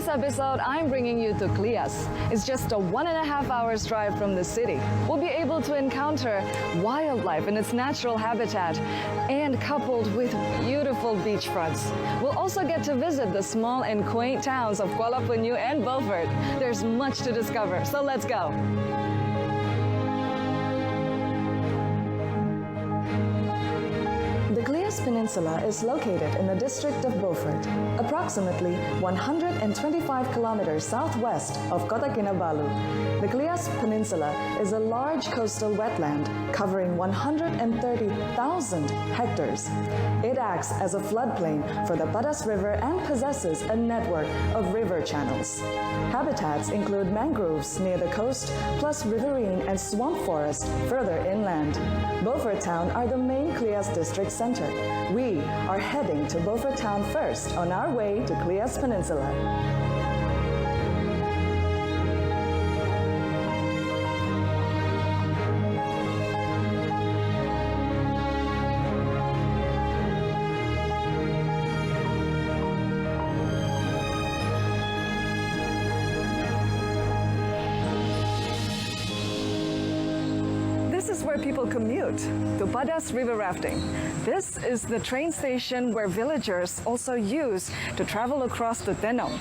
this episode, I'm bringing you to Clias. It's just a 1.5 hours drive from the city. We'll be able to encounter wildlife in its natural habitat and coupled with beautiful beachfronts. We'll also get to visit the small and quaint towns of Kuala Penyu and Beaufort. There's much to discover, so let's go. The Clias Peninsula is located in the district of Beaufort, approximately 125 kilometers southwest of Kota Kinabalu. The Clias Peninsula is a large coastal wetland covering 130,000 hectares. It acts as a floodplain for the Padas River and possesses a network of river channels. Habitats include mangroves near the coast, plus riverine and swamp forest further inland. Beaufort Town are the main Clias district center. We are heading to Beaufort Town first on our way to Clias Peninsula. This is where people commute to Padas River rafting. This is the train station where villagers also use to travel across the Tenong,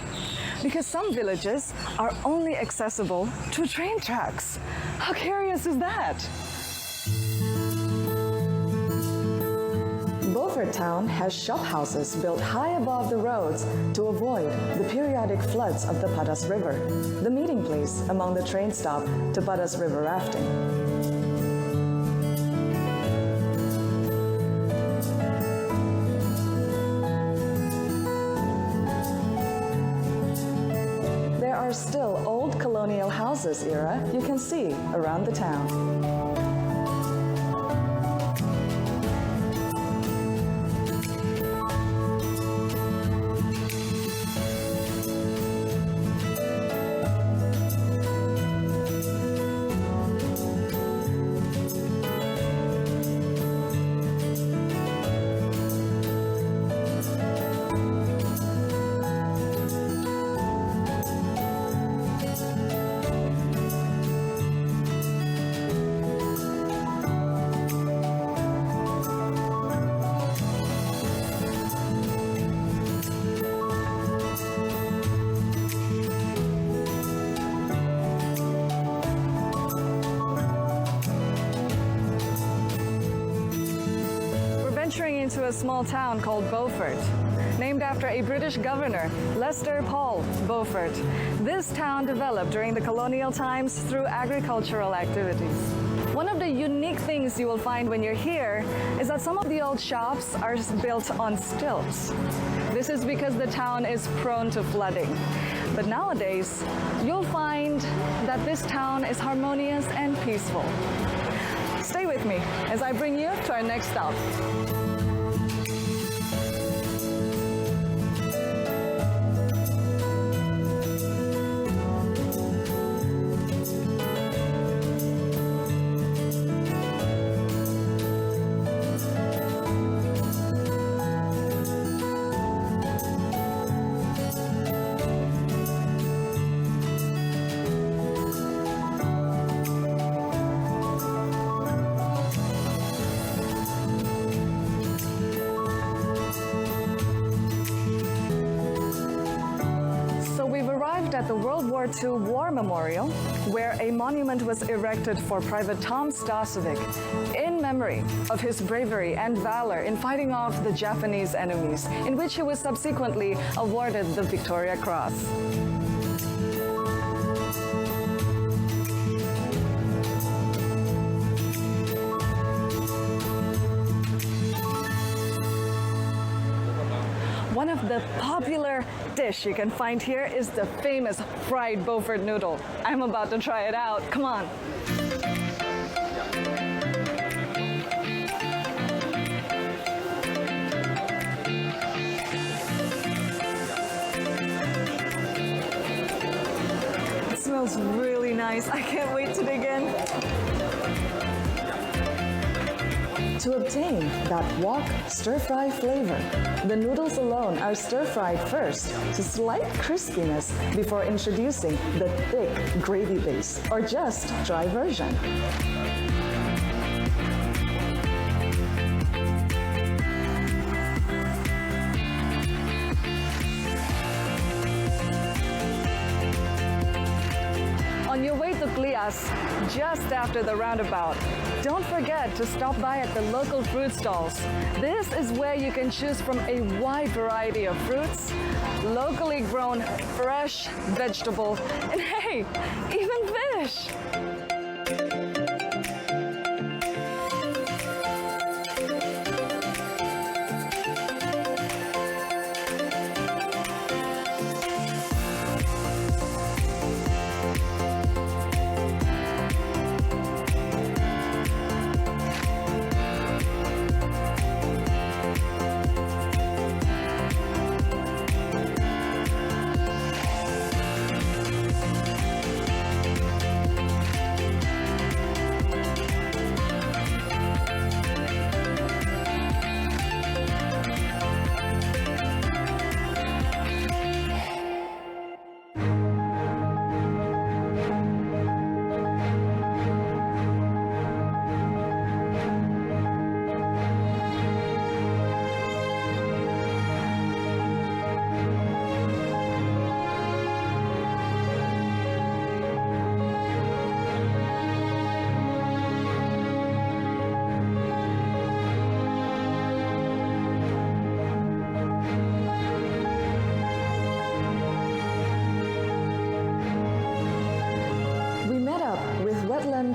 because some villages are only accessible to train tracks. How curious is that? Beaufort Town has shop houses built high above the roads to avoid the periodic floods of the Padas River, the meeting place among the train stop to Padas River rafting. There are still old colonial houses era you can see around the town. Venturing into a small town called Beaufort, named after a British governor, Lester Paul Beaufort. This town developed during the colonial times through agricultural activities. One of the unique things you will find when you're here is that some of the old shops are built on stilts. This is because the town is prone to flooding. But nowadays, you'll find that this town is harmonious and peaceful. Stay with me as I bring you to our next stop. At the World War II War Memorial, where a monument was erected for Private Tom Stosovic in memory of his bravery and valor in fighting off the Japanese enemies, in which he was subsequently awarded the Victoria Cross. One of the popular dish you can find here is the famous fried Beaufort noodle. I'm about to try it out. Come on. It smells really nice. I can't wait to dig in. to obtain that wok stir-fry flavor. The noodles alone are stir-fried first to slight crispiness before introducing the thick gravy base or just dry version. On your way to Clias, just after the roundabout, don't forget to stop by at the local fruit stalls. This is where you can choose from a wide variety of fruits, locally grown fresh vegetables, and hey, even fish.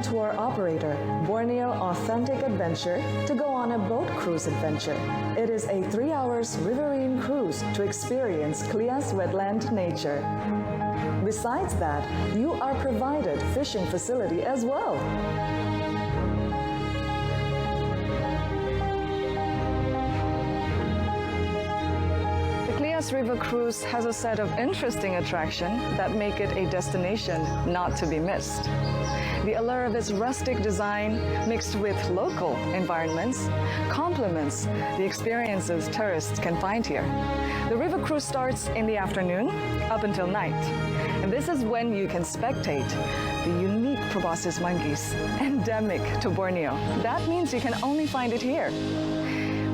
Tour operator, Borneo Authentic Adventure, to go on a boat cruise adventure. It is a 3 hours riverine cruise to experience Clias wetland nature. Besides that, you are provided fishing facility as well. The River Cruise has a set of interesting attractions that make it a destination not to be missed. The allure of its rustic design mixed with local environments complements the experiences tourists can find here. The river cruise starts in the afternoon up until night, and this is when you can spectate the unique proboscis monkeys, endemic to Borneo. That means you can only find it here.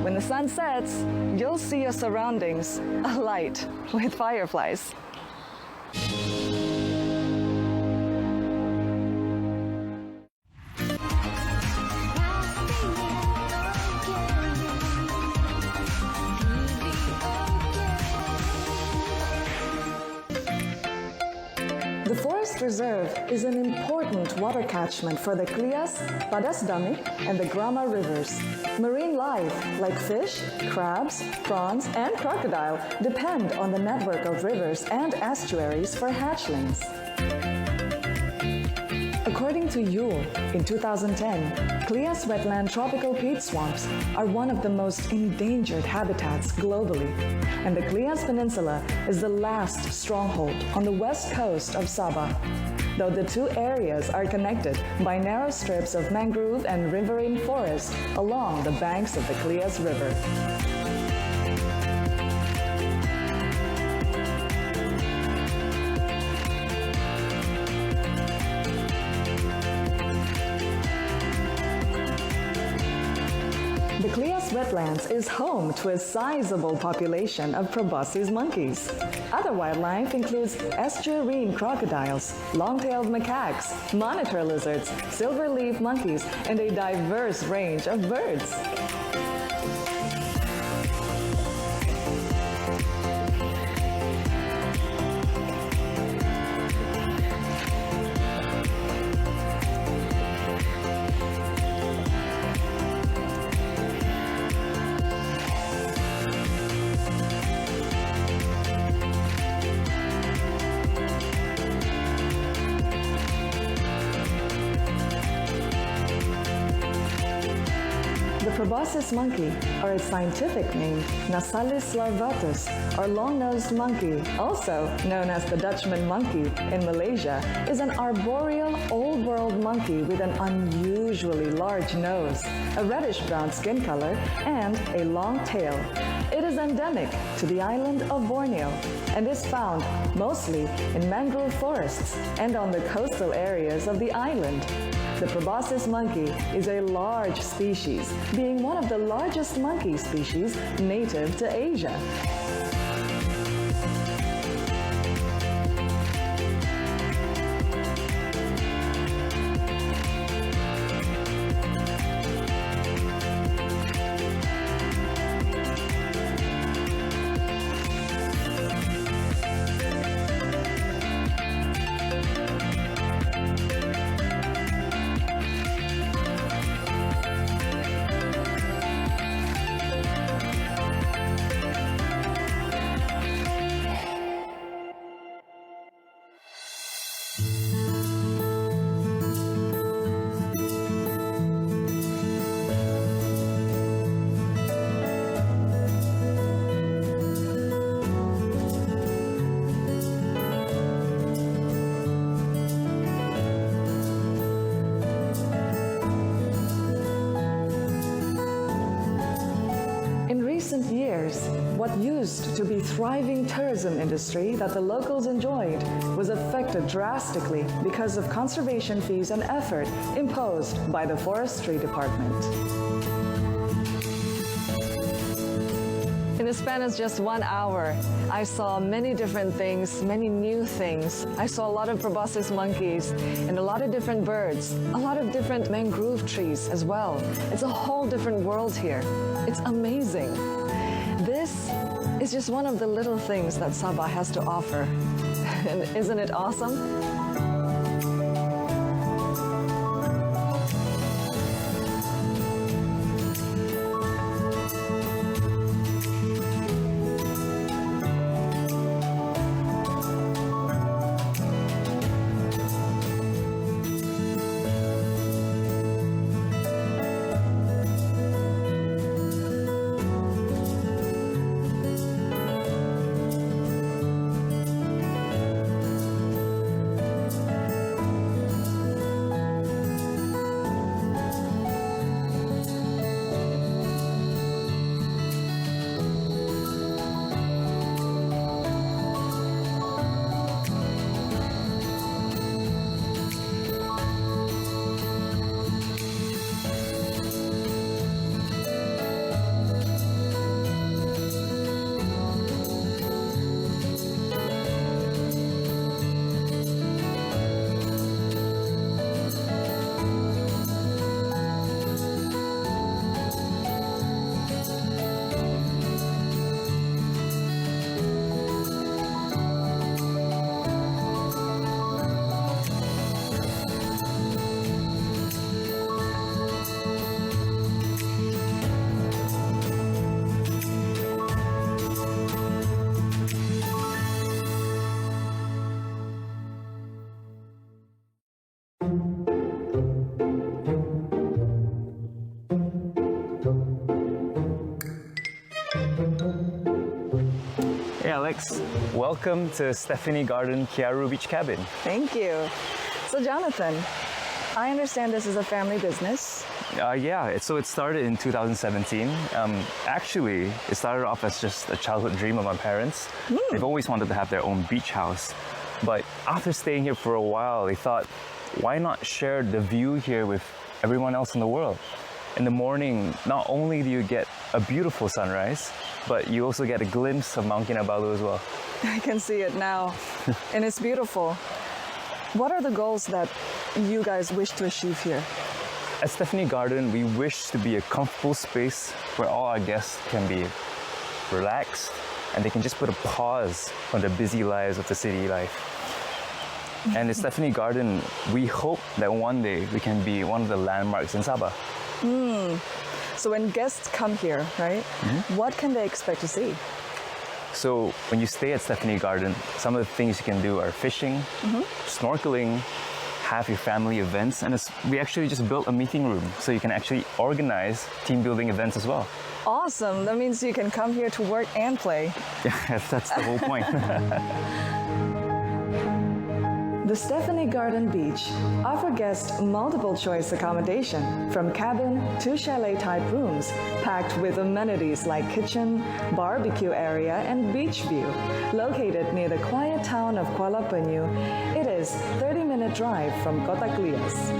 When the sun sets, you'll see your surroundings alight with fireflies. The forest reserve is an important water catchment for the Clias, Padas Damit, and the Grama rivers. Marine life like fish, crabs, prawns, and crocodile depend on the network of rivers and estuaries for hatchlings. According to Yule, in 2010, Clias wetland tropical peat swamps are one of the most endangered habitats globally, and the Clias Peninsula is the last stronghold on the west coast of Sabah. Though the two areas are connected by narrow strips of mangrove and riverine forest along the banks of the Clias River. The Clias wetlands is home to a sizable population of proboscis monkeys. Other wildlife includes estuarine crocodiles, long-tailed macaques, monitor lizards, silver-leaf monkeys, and a diverse range of birds. proboscis monkey, or its scientific name, Nasalis larvatus, or long-nosed monkey, also known as the Dutchman monkey in Malaysia, is an arboreal old-world monkey with an unusually large nose, a reddish-brown skin color, and a long tail. It is endemic to the island of Borneo and is found mostly in mangrove forests and on the coastal areas of the island. The proboscis monkey is a large species, being one of the largest monkey species native to Asia. Recent years, what used to be thriving tourism industry that the locals enjoyed was affected drastically because of conservation fees and effort imposed by the forestry department. In the span of just 1 hour, I saw many different things, many new things. I saw a lot of proboscis monkeys and a lot of different birds, a lot of different mangrove trees as well. It's a whole different world here. It's amazing. This is just one of the little things that Sabah has to offer. And isn't it awesome? Hey Alex, welcome to Stephanie Garden Kiaru Beach Cabin. Thank you. So Jonathan, I understand this is a family business. Yeah, so it started in 2017. Actually, it started off as just a childhood dream of my parents. They've always wanted to have their own beach house. But after staying here for a while, they thought, why not share the view here with everyone else in the world? In the morning, not only do you get a beautiful sunrise, but you also get a glimpse of Mount Kinabalu as well. I can see it now, and it's beautiful. What are the goals that you guys wish to achieve here? At Stephanie Garden, we wish to be a comfortable space where all our guests can be relaxed and they can just put a pause on the busy lives of the city life. And at Stephanie Garden, we hope that one day we can be one of the landmarks in Sabah. So when guests come here, right, what can they expect to see? So when you stay at Stephanie Garden, some of the things you can do are fishing, snorkeling, have your family events, and we actually just built a meeting room so you can actually organize team building events as well. Awesome. That means you can come here to work and play. Yeah, that's the whole point. The Stephanie Garden Beach offer guests multiple choice accommodation from cabin to chalet-type rooms packed with amenities like kitchen, barbecue area, and beach view. Located near the quiet town of Kuala Penyu, it is 30-minute drive from Kota Klias.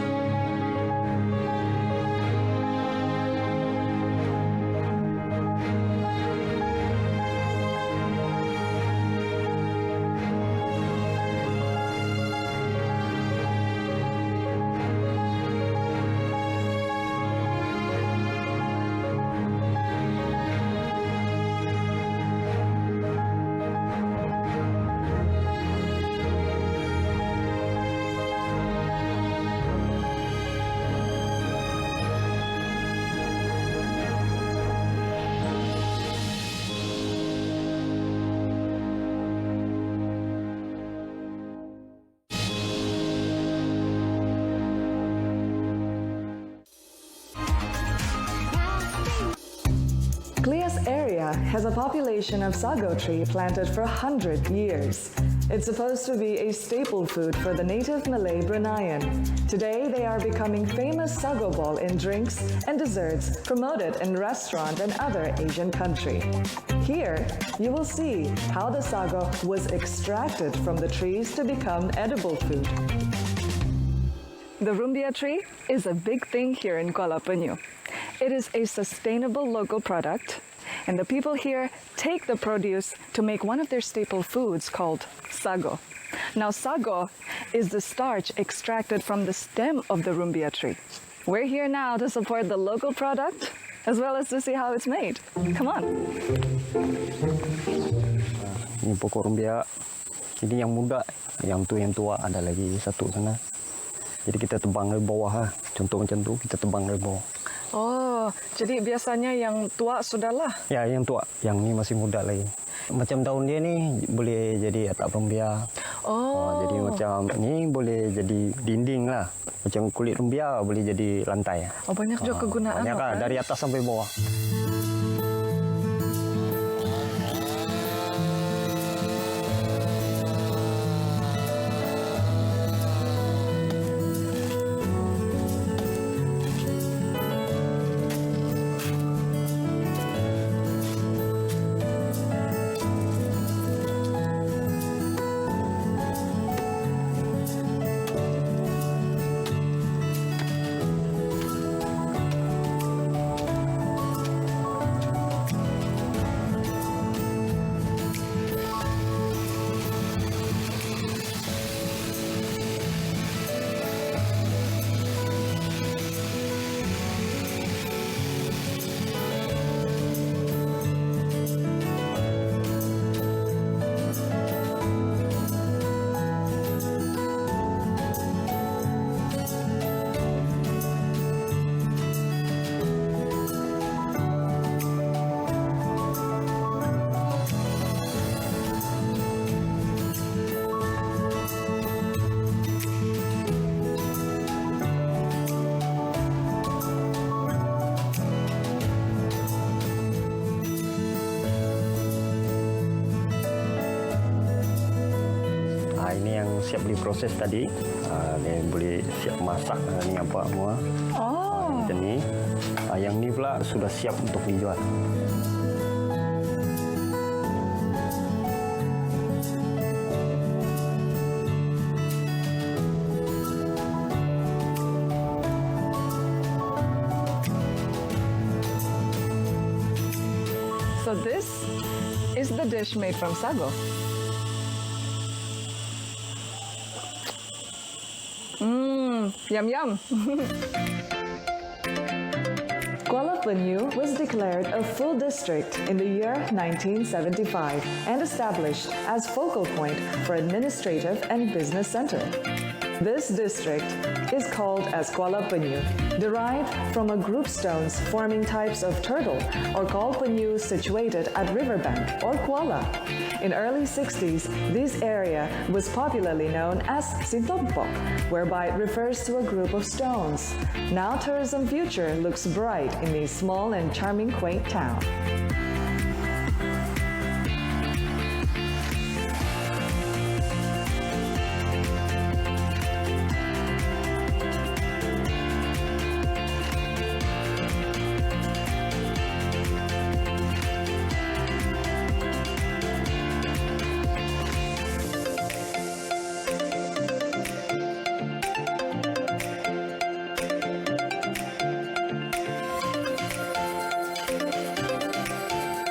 Klias area has a population of sago tree planted for 100 years. It's supposed to be a staple food for the native Malay Bruneian. Today, they are becoming famous sago ball in drinks and desserts promoted in restaurant and other Asian country. Here, you will see how the sago was extracted from the trees to become edible food. The rumbia tree is a big thing here in Kuala Penyu. It is a sustainable local product, and the people here take the produce to make one of their staple foods called sago. Now, sago is the starch extracted from the stem of the rumbia tree. We're here now to support the local product as well as to see how it's made. Come on. Ini pokok rumbia. Ini yang muda, yang tua ada lagi satu sana. Jadi kita tebang dari bawah, contoh macam tu kita tebang dari bawah. Oh, jadi biasanya yang tua sudahlah. Ya, yang tua, yang ni masih muda lagi. Macam daun dia ni boleh jadi atap rumbia. Oh. Jadi macam ni boleh jadi dinding lah. Macam kulit rumbia boleh jadi lantai. Oh, banyak juga kegunaan. Banyak lah, kan? dari atas sampai bawah. Ini yang siap diproses tadi. Dia boleh siap masak ni apa semua. Oh. Macam ni. Yang ni pula sudah siap untuk dijual. So this is the dish made from sago. Yum yum. Kuala Penyu was declared a full district in the year 1975 and established as focal point for administrative and business center. This district is called as Kuala Penyu, derived from a group stones forming types of turtle or Kuala Penyu situated at riverbank or Kuala. In early 60s, this area was popularly known as Sintompok, whereby it refers to a group of stones. Now tourism future looks bright in this small and charming quaint town.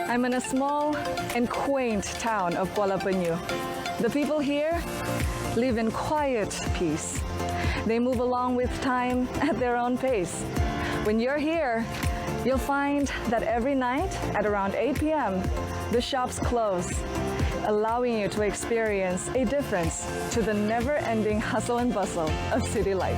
I'm in a small and quaint town of Kuala Penyu. The people here live in quiet peace. They move along with time at their own pace. When you're here, you'll find that every night at around 8 p.m., the shops close, allowing you to experience a difference to the never-ending hustle and bustle of city life.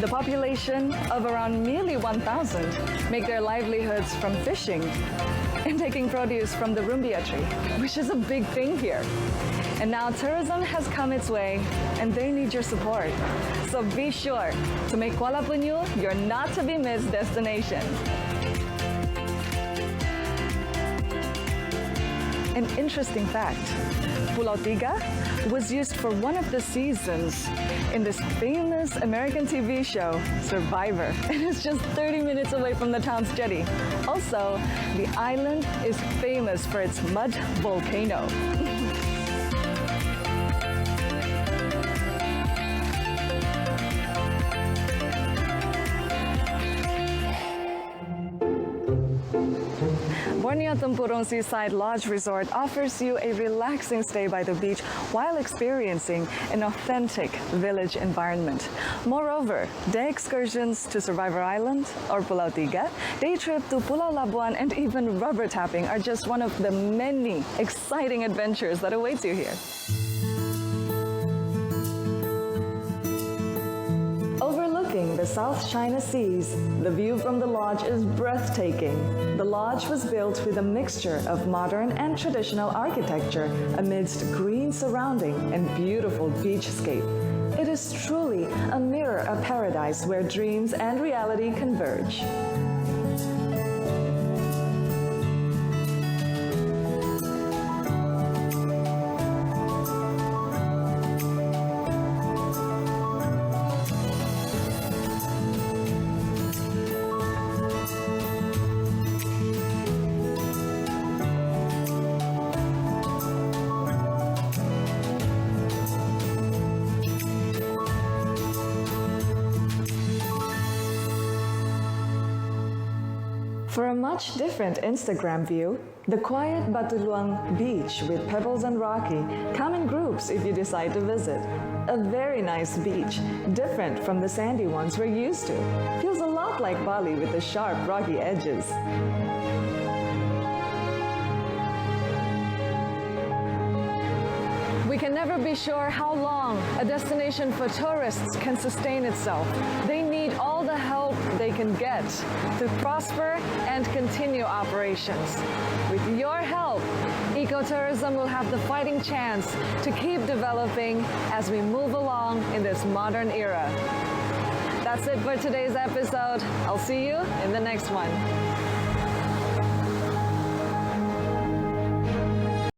The population of around nearly 1,000 make their livelihoods from fishing and taking produce from the rumbia tree, which is a big thing here. And now tourism has come its way and they need your support. So be sure to make Kuala Penyu your not-to-be-missed destination. An interesting fact, Pulau Tiga was used for one of the seasons in this famous American TV show, Survivor. And it's just 30 minutes away from the town's jetty. Also, the island is famous for its mud volcano. Borneo Tempurung Seaside Lodge Resort offers you a relaxing stay by the beach while experiencing an authentic village environment. Moreover, day excursions to Survivor Island or Pulau Tiga, day trip to Pulau Labuan, and even rubber tapping are just one of the many exciting adventures that awaits you here. Overlooking the South China Seas, the view from the lodge is breathtaking. The lodge was built with a mixture of modern and traditional architecture amidst green surrounding and beautiful beachscape. It is truly a mirror of paradise where dreams and reality converge. For a much different Instagram view, the quiet Batuluang beach with pebbles and rocky come in groups if you decide to visit. A very nice beach, different from the sandy ones we're used to. Feels a lot like Bali with the sharp rocky edges. We can never be sure how long a destination for tourists can sustain itself. They need all the help they can get to prosper and continue operations. With your help, ecotourism will have the fighting chance to keep developing as we move along in this modern era. That's it for today's episode. I'll see you in the next one.